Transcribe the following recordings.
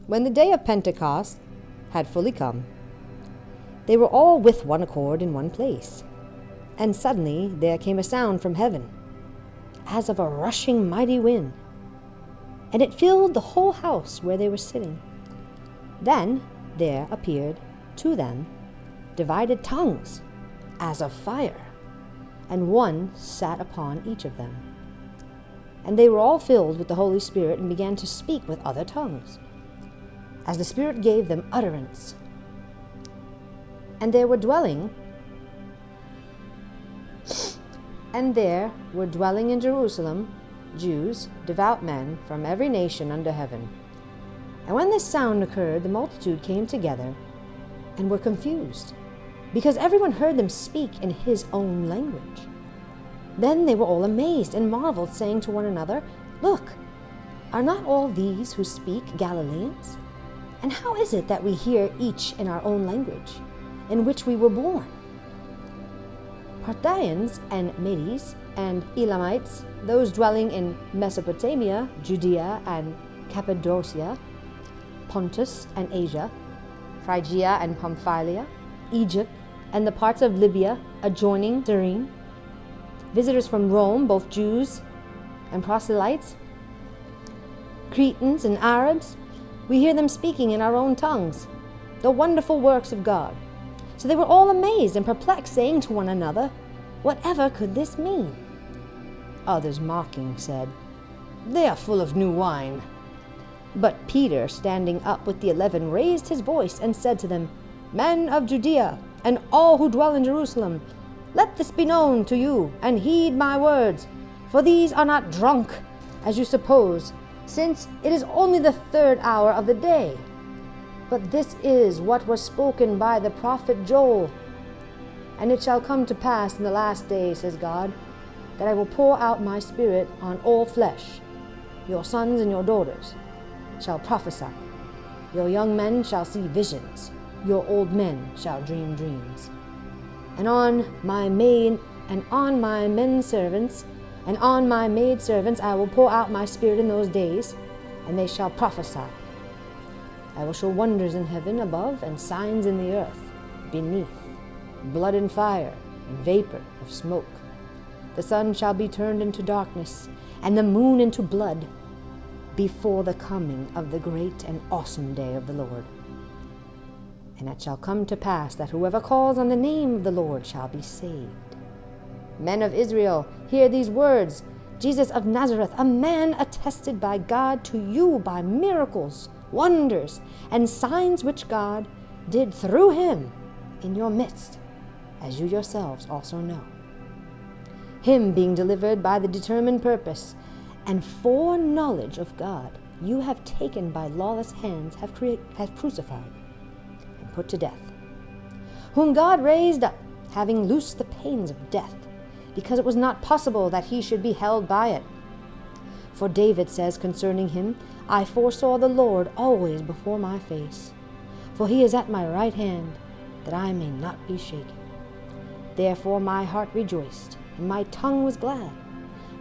when the day of Pentecost had fully come, they were all with one accord in one place. And suddenly there came a sound from heaven, as of a rushing mighty wind, and it filled the whole house where they were sitting. Then there appeared to them divided tongues, as of fire, and one sat upon each of them. And they were all filled with the Holy Spirit, and began to speak with other tongues, as the Spirit gave them utterance. And there were dwelling in Jerusalem Jews, devout men from every nation under heaven. And when this sound occurred, the multitude came together and were confused, because everyone heard them speak in his own language. Then they were all amazed and marveled, saying to one another, "Look, are not all these who speak Galileans? And how is it that we hear each in our own language, in which we were born?" Parthians and Medes and Elamites, those dwelling in Mesopotamia, Judea and Cappadocia, Pontus and Asia, Phrygia and Pamphylia, Egypt and the parts of Libya adjoining Cyrene, visitors from Rome, both Jews and proselytes, Cretans and Arabs, we hear them speaking in our own tongues the wonderful works of God. So they were all amazed and perplexed, saying to one another, "Whatever could this mean?" Others, mocking, said, "They are full of new wine." But Peter, standing up with the 11, raised his voice and said to them, "Men of Judea, and all who dwell in Jerusalem, let this be known to you, and heed my words. For these are not drunk, as you suppose, since it is only the 3rd hour of the day. But this is what was spoken by the prophet Joel. And it shall come to pass in the last days, says God, that I will pour out my Spirit on all flesh. Your sons and your daughters shall prophesy. Your young men shall see visions. Your old men shall dream dreams. And on my men servants and on my maid servants I will pour out my Spirit in those days, and they shall prophesy. I will show wonders in heaven above and signs in the earth beneath, blood and fire and vapor of smoke. The sun shall be turned into darkness and the moon into blood before the coming of the great and awesome day of the Lord. And it shall come to pass that whoever calls on the name of the Lord shall be saved. Men of Israel, hear these words. Jesus of Nazareth, a man attested by God to you by miracles, wonders, and signs which God did through him in your midst, as you yourselves also know. Him being delivered by the determined purpose and foreknowledge of God, you have taken by lawless hands, have crucified and put to death, whom God raised up, having loosed the pains of death, because it was not possible that he should be held by it. For David says concerning him, I foresaw the Lord always before my face, for he is at my right hand, that I may not be shaken. Therefore my heart rejoiced, and my tongue was glad.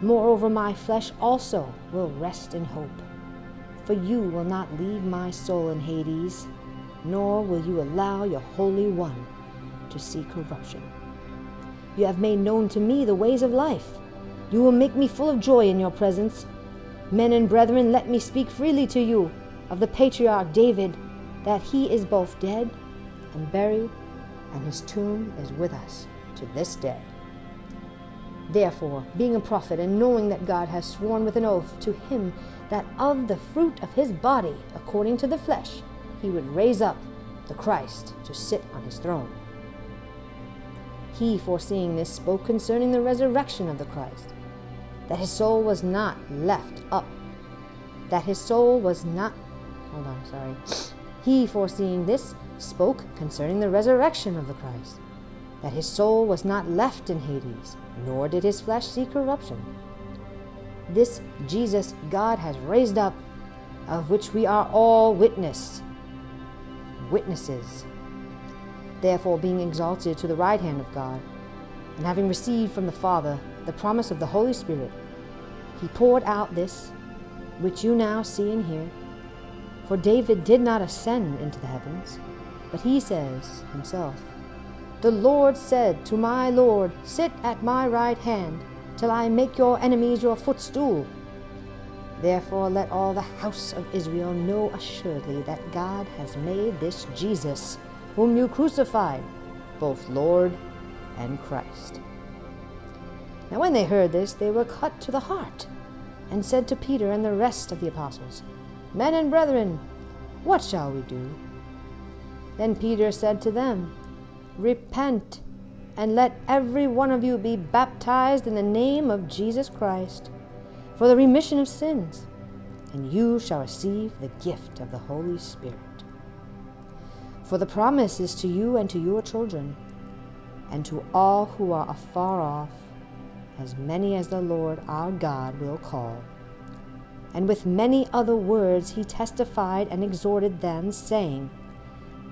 Moreover, my flesh also will rest in hope. For you will not leave my soul in Hades, nor will you allow your Holy One to see corruption. You have made known to me the ways of life. You will make me full of joy in your presence. Men and brethren, let me speak freely to you of the patriarch David, that he is both dead and buried, and his tomb is with us to this day. Therefore, being a prophet, and knowing that God has sworn with an oath to him that of the fruit of his body, according to the flesh, he would raise up the Christ to sit on his throne. He, foreseeing this, spoke concerning the resurrection of the Christ, that his soul was not left up. He, foreseeing this, spoke concerning the resurrection of the Christ, that his soul was not left in Hades, nor did his flesh see corruption. This Jesus God has raised up, of which we are all witnesses. Therefore, being exalted to the right hand of God, and having received from the Father the promise of the Holy Spirit, he poured out this, which you now see and hear. For David did not ascend into the heavens, but he says himself, 'The Lord said to my Lord, sit at my right hand, till I make your enemies your footstool.' Therefore let all the house of Israel know assuredly that God has made this Jesus, whom you crucified, both Lord and Christ." Now when they heard this, they were cut to the heart, and said to Peter and the rest of the apostles, "Men and brethren, what shall we do?" Then Peter said to them, "Repent, and let every one of you be baptized in the name of Jesus Christ, for the remission of sins, and you shall receive the gift of the Holy Spirit. For the promise is to you and to your children, and to all who are afar off, as many as the Lord our God will call." And with many other words he testified and exhorted them, saying,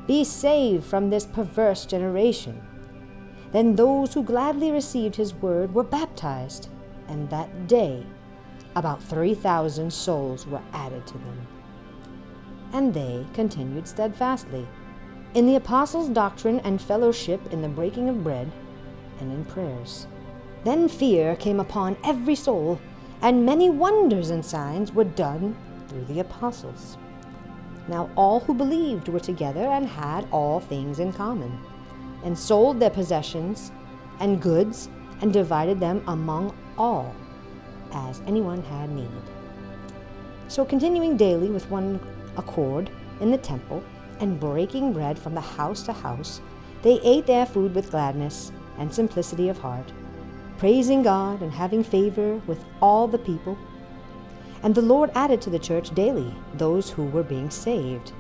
"Be saved from this perverse generation." Then those who gladly received his word were baptized, and that day about 3,000 souls were added to them. And they continued steadfastly in the apostles' doctrine and fellowship, in the breaking of bread, and in prayers. Then fear came upon every soul, and many wonders and signs were done through the apostles. Now all who believed were together and had all things in common, and sold their possessions and goods, and divided them among all, as anyone had need. So continuing daily with one accord in the temple, and breaking bread from the house to house, they ate their food with gladness and simplicity of heart, praising God and having favor with all the people. And the Lord added to the church daily those who were being saved.